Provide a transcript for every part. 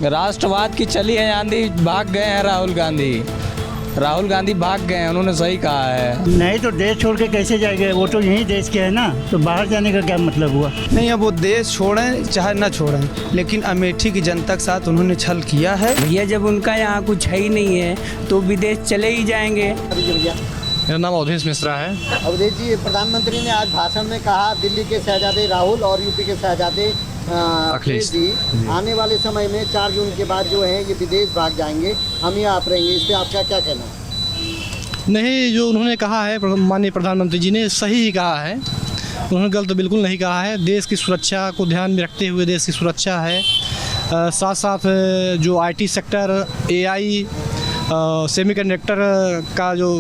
राष्ट्रवाद की चली है आंधी, भाग गए हैं राहुल गांधी भाग गए हैं, उन्होंने सही कहा है। नहीं तो देश छोड़ के कैसे जाएंगे, वो तो यहीं देश के है ना, तो बाहर जाने का क्या मतलब हुआ। नहीं, अब वो देश छोड़ें चाहे ना छोड़ें, लेकिन अमेठी की जनता के साथ उन्होंने छल किया है। भैया जब उनका यहाँ कुछ है ही नहीं है तो विदेश चले ही जाएंगे। मेरा नाम अवधेश मिश्रा है। अवधेश जी, प्रधानमंत्री ने आज भाषण में कहा दिल्ली के शहजादे राहुल और यूपी के शहजादे अखिलेश जी आने वाले समय में 4 जून के बाद जो है ये विदेश भाग जाएंगे, हम यहाँ आप रहेंगे, इस पर आपका क्या कहना है? नहीं, जो उन्होंने कहा है माननीय प्रधानमंत्री जी ने सही ही कहा है, उन्होंने गलत बिल्कुल नहीं कहा है। देश की सुरक्षा को ध्यान में रखते हुए देश की सुरक्षा है, साथ साथ जो IT सेक्टर, AI, सेमीकंडक्टर का जो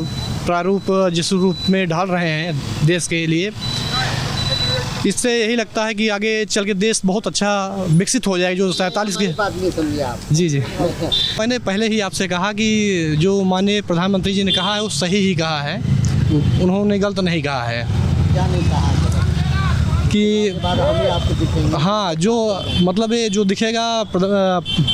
प्रारूप जिस रूप में ढाल रहे हैं देश के लिए, इससे यही लगता है कि आगे चल के देश बहुत अच्छा विकसित हो जाएगा। जो 47 के बात नहीं समझिए आप। जी मैंने पहले ही आपसे कहा कि जो माननीय प्रधानमंत्री जी ने कहा है वो सही ही कहा है, उन्होंने गलत नहीं कहा है। क्या नहीं कहा कि बाद हम ही आपको दिखेंगे। हाँ, जो मतलब ये जो दिखेगा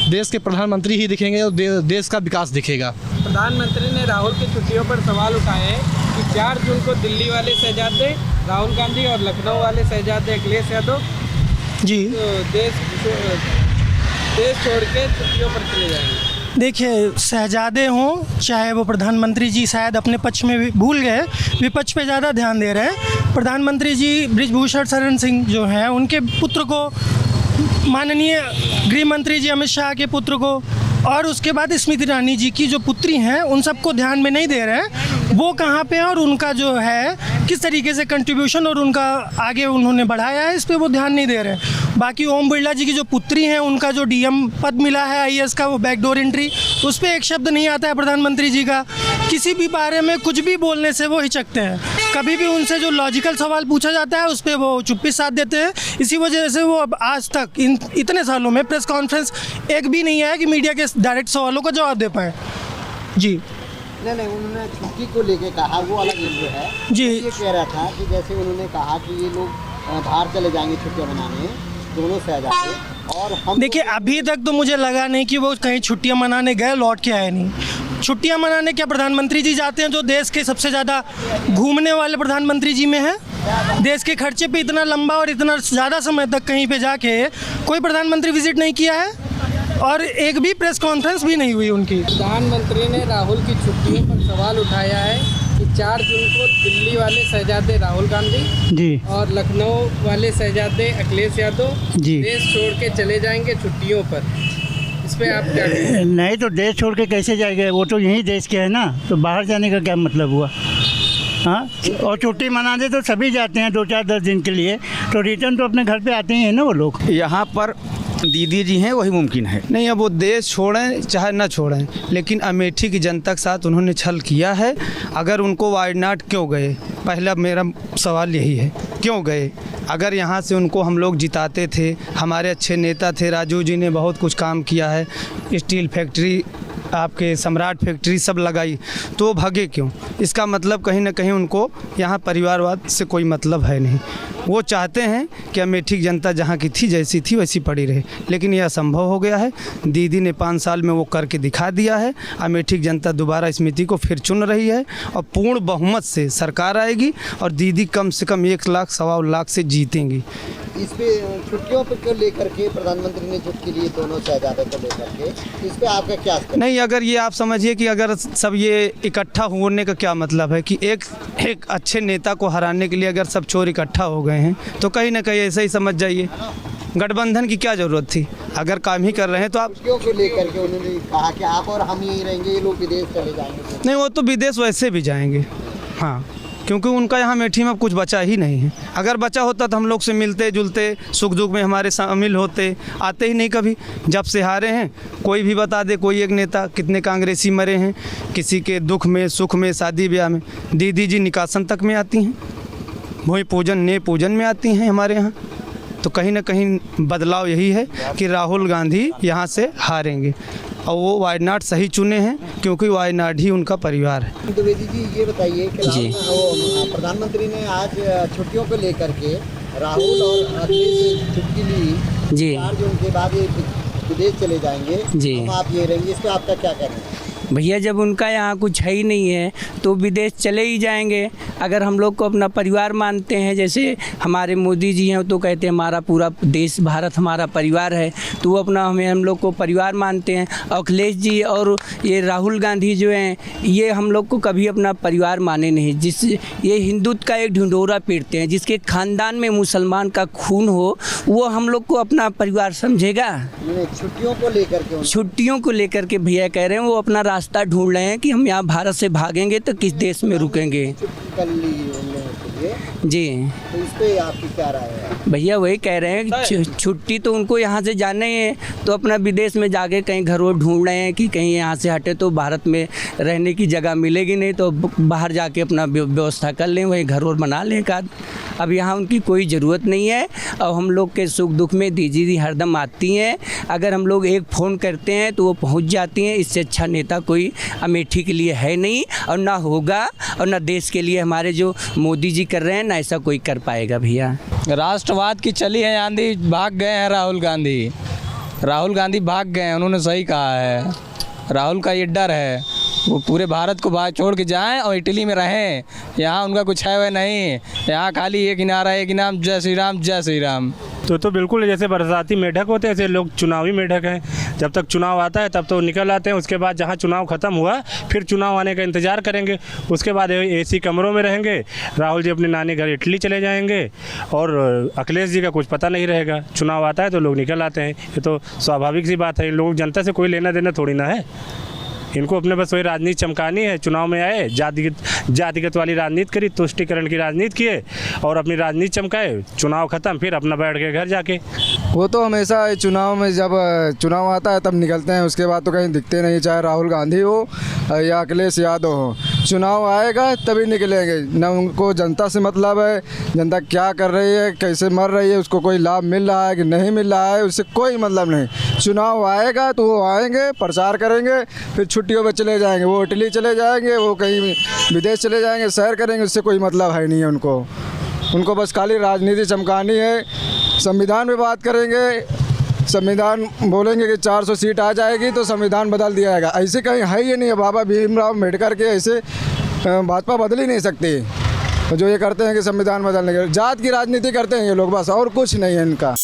देश के प्रधानमंत्री ही दिखेंगे और देश का विकास दिखेगा। प्रधानमंत्री ने राहुल की छुट्टियों पर सवाल उठाए कि 4 जून को दिल्ली वाले शहजादे राहुल गांधी और लखनऊ वाले शहजादे अखिलेश यादव जी तो देश छोड़ के छुट्टियों पर चले जाएंगे। देखिए, शहजादे हों चाहे वो प्रधानमंत्री जी शायद अपने पक्ष में भी भूल गए, विपक्ष पे ज़्यादा ध्यान दे रहे हैं। प्रधानमंत्री जी बृजभूषण शरण सिंह जो हैं उनके पुत्र को, माननीय गृह मंत्री जी अमित शाह के पुत्र को, और उसके बाद स्मृति ईरानी जी की जो पुत्री हैं उन सबको ध्यान में नहीं दे रहे हैं। वो कहाँ पे हैं और उनका जो है किस तरीके से कंट्रीब्यूशन और उनका आगे उन्होंने बढ़ाया है, इस पे वो ध्यान नहीं दे रहे हैं। बाकी ओम बिरला जी की जो पुत्री हैं उनका जो DM पद मिला है IAS का, वो बैकडोर एंट्री, उस पर एक शब्द नहीं आता है प्रधानमंत्री जी का। किसी भी बारे में कुछ भी बोलने से वो हिचकते हैं। कभी भी उनसे जो लॉजिकल सवाल पूछा जाता है उस पर वो चुप्पी साध देते हैं। इसी वजह से वो अब आज तक इतने सालों में प्रेस कॉन्फ्रेंस एक भी नहीं आया कि मीडिया के डायरेक्ट सवालों का जवाब दे पाए। जी नहीं, उन्होंने छुट्टी को लेके कहा, वो अलग इशू है जी। ये कह रहा था कि जैसे उन्होंने कहा कि ये लोग बाहर चले जाएंगे छुट्टियां मनाने, दोनों शहजादे, और हम देखिए अभी तक तो मुझे लगा नहीं कि वो कहीं छुट्टियां मनाने गए, लौट के आए नहीं। छुट्टियां मनाने क्या प्रधानमंत्री जी जाते हैं, जो देश के सबसे ज़्यादा घूमने वाले प्रधानमंत्री जी में है। देश के खर्चे पे इतना लंबा और इतना ज़्यादा समय तक कहीं पे जाके कोई प्रधानमंत्री विजिट नहीं किया है और एक भी प्रेस कॉन्फ्रेंस भी नहीं हुई उनकी। प्रधानमंत्री ने राहुल की छुट्टियों पर सवाल उठाया है कि 4 जून को दिल्ली वाले शहजादे राहुल गांधी जी और लखनऊ वाले शहजादे अखिलेश यादव जी देश छोड़ के चले जाएंगे छुट्टियों पर, इस पे आप क्या कहेंगे? नहीं तो देश छोड़ के कैसे जाएंगे, वो तो यहीं देश के है ना, तो बाहर जाने का क्या मतलब हुआ। हाँ, और छुट्टी मनाने तो सभी जाते हैं 2-4-10 दिन के लिए, तो रिटर्न तो अपने घर पे आते ही हैं ना वो लोग। यहाँ पर दीदी जी हैं वही मुमकिन है। नहीं, अब वो देश छोड़ें चाहे ना छोड़ें, लेकिन अमेठी की जनता के साथ उन्होंने छल किया है। अगर उनको वायनाड क्यों गए, पहला मेरा सवाल यही है, क्यों गए? अगर यहाँ से उनको हम लोग जिताते थे, हमारे अच्छे नेता थे, राजू जी ने बहुत कुछ काम किया है, स्टील फैक्ट्री, आपके सम्राट फैक्ट्री सब लगाई, तो भागे क्यों? इसका मतलब कहीं ना कहीं उनको यहाँ परिवारवाद से कोई मतलब है नहीं। वो चाहते हैं कि अमेठी की जनता जहाँ की थी, जैसी थी वैसी पड़ी रहे, लेकिन यह असंभव हो गया है। दीदी ने 5 साल में वो करके दिखा दिया है। अमेठी की जनता दोबारा स्मृति को फिर चुन रही है और पूर्ण बहुमत से सरकार आएगी और दीदी कम से कम 1 लाख 1.25 लाख से जीतेंगी। इस पे छुट्टियों को लेकर के प्रधानमंत्री ने छुट्टी ली दोनों शहजादे को लेकर के, इस पे आपका क्या? नहीं, अगर ये आप समझिए कि अगर सब ये इकट्ठा होने का क्या मतलब है कि एक अच्छे नेता को हराने के लिए अगर सब चोर इकट्ठा हो गए हैं, तो कहीं ना कहीं ऐसा ही समझ जाइए। गठबंधन की क्या ज़रूरत थी? अगर काम ही कर रहे हैं तो आप छुट्टियों को लेकर के उन्होंने कहा कि आप और हम यहीं रहेंगे, ये लोग विदेश चले जाएंगे। नहीं, वो तो विदेश वैसे भी जाएंगे, हाँ, क्योंकि उनका यहाँ अमेठी में अब कुछ बचा ही नहीं है। अगर बचा होता तो हम लोग से मिलते जुलते, सुख दुख में हमारे शामिल होते, आते ही नहीं कभी। जब से हारे हैं, कोई भी बता दे, कोई एक नेता, कितने कांग्रेसी मरे हैं किसी के दुख में, सुख में, शादी ब्याह में। दीदी जी निकासन तक में आती हैं, भूमि पूजन ने पूजन में आती हैं हमारे यहाँ। तो कहीं ना कहीं बदलाव यही है कि राहुल गांधी यहाँ से हारेंगे और वो वायनाड सही चुने हैं, क्योंकि वायनाड ही उनका परिवार है। द्विवेदी जी, ये बताइए कि प्रधानमंत्री ने आज छुट्टियों को लेकर के राहुल और अखिलेश छुट्टी ली जी। 4 जून के बाद ये विदेश चले जाएंगे जी। हम आप ये रहेंगे, इस पे आपका क्या कहना है? भैया जब उनका यहाँ कुछ है ही नहीं है तो विदेश चले ही जाएंगे। अगर हम लोग को अपना परिवार मानते हैं, जैसे हमारे मोदी जी हैं तो कहते हैं हमारा पूरा देश भारत हमारा परिवार है, तो वो अपना हम लोग को परिवार मानते हैं। अखिलेश जी और ये राहुल गांधी जो हैं ये हम लोग को कभी अपना परिवार माने नहीं। ये हिंदुत्व का एक ढिंढोरा पीटते हैं। जिसके खानदान में मुसलमान का खून हो वो हम लोग को अपना परिवार समझेगा। छुट्टियों को लेकर के भैया कह रहे हैं वो अपना रास्ता ढूंढ रहे हैं कि हम यहाँ भारत से भागेंगे तो किस देश में रुकेंगे। जी तो इस पे आपकी क्या राय है? भैया वही कह रहे हैं छुट्टी तो उनको यहाँ से जाने है तो अपना विदेश में जाके कहीं घर वो ढूंढ रहे हैं कि कहीं यहाँ से हटे तो भारत में रहने की जगह मिलेगी नहीं, तो बाहर जाके अपना व्यवस्था कर लें, वहीं घर और बना लें एक आध। अब यहाँ उनकी कोई ज़रूरत नहीं है और हम लोग के सुख दुख में दीदी हरदम आती हैं। अगर हम लोग एक फ़ोन करते हैं तो वो पहुँच जाती हैं। इससे अच्छा नेता कोई अमेठी के लिए है नहीं और ना होगा, और ना देश के लिए हमारे जो मोदी जी कर रहे हैं ना ऐसा कोई कर पाएगा। भैया राष्ट्रवाद की चली है आंधी, भाग गए हैं राहुल गांधी भाग गए हैं। उन्होंने सही कहा है, राहुल का ये डर है वो पूरे भारत को बाहर छोड़ के जाएं और इटली में रहें। यहाँ उनका कुछ है वह नहीं, यहाँ खाली एक नारा एक नाम जय श्री राम जय श्री राम। तो बिल्कुल जैसे बरसाती मेढक होते हैं ऐसे लोग चुनावी मेढक हैं। जब तक चुनाव आता है तब तो निकल आते हैं, उसके बाद जहाँ चुनाव ख़त्म हुआ फिर चुनाव आने का इंतज़ार करेंगे। उसके बाद एसी कमरों में रहेंगे। राहुल जी अपने नानी घर इटली चले जाएंगे और अखिलेश जी का कुछ पता नहीं रहेगा। चुनाव आता है तो लोग निकल आते हैं, ये तो स्वाभाविक सी बात है। इन लोगों जनता से कोई लेना देना थोड़ी ना है। इनको अपने बस वही राजनीति चमकानी है। चुनाव में आए जातिगत वाली राजनीति करी, तुष्टिकरण की राजनीति किए और अपनी राजनीति चमकाए। चुनाव ख़त्म फिर अपना बैठ के घर जाके। वो तो हमेशा चुनाव में जब चुनाव आता है तब निकलते हैं, उसके बाद तो कहीं दिखते नहीं, चाहे राहुल गांधी हो या अखिलेश यादव हो। चुनाव आएगा तभी निकलेंगे। न उनको जनता से मतलब है, जनता क्या कर रही है कैसे मर रही है उसको कोई लाभ मिल रहा है कि नहीं मिल रहा है उससे कोई मतलब नहीं। चुनाव आएगा तो वो आएंगे, प्रचार करेंगे, फिर छुट्टियों पर चले जाएंगे। वो इटली चले जाएंगे, वो कहीं विदेश चले जाएंगे, सैर करेंगे, उससे कोई मतलब है नहीं है उनको बस खाली राजनीति चमकानी है। संविधान में बात करेंगे, संविधान बोलेंगे कि 400 सीट आ जाएगी तो संविधान बदल दिया जाएगा। ऐसे कहीं है ही नहीं है। बाबा भीमराव अम्बेडकर के ऐसे भाजपा बदल ही नहीं सकती। तो जो ये करते हैं कि संविधान बदलने के जात की राजनीति करते हैं ये लोग, बस और कुछ नहीं है इनका।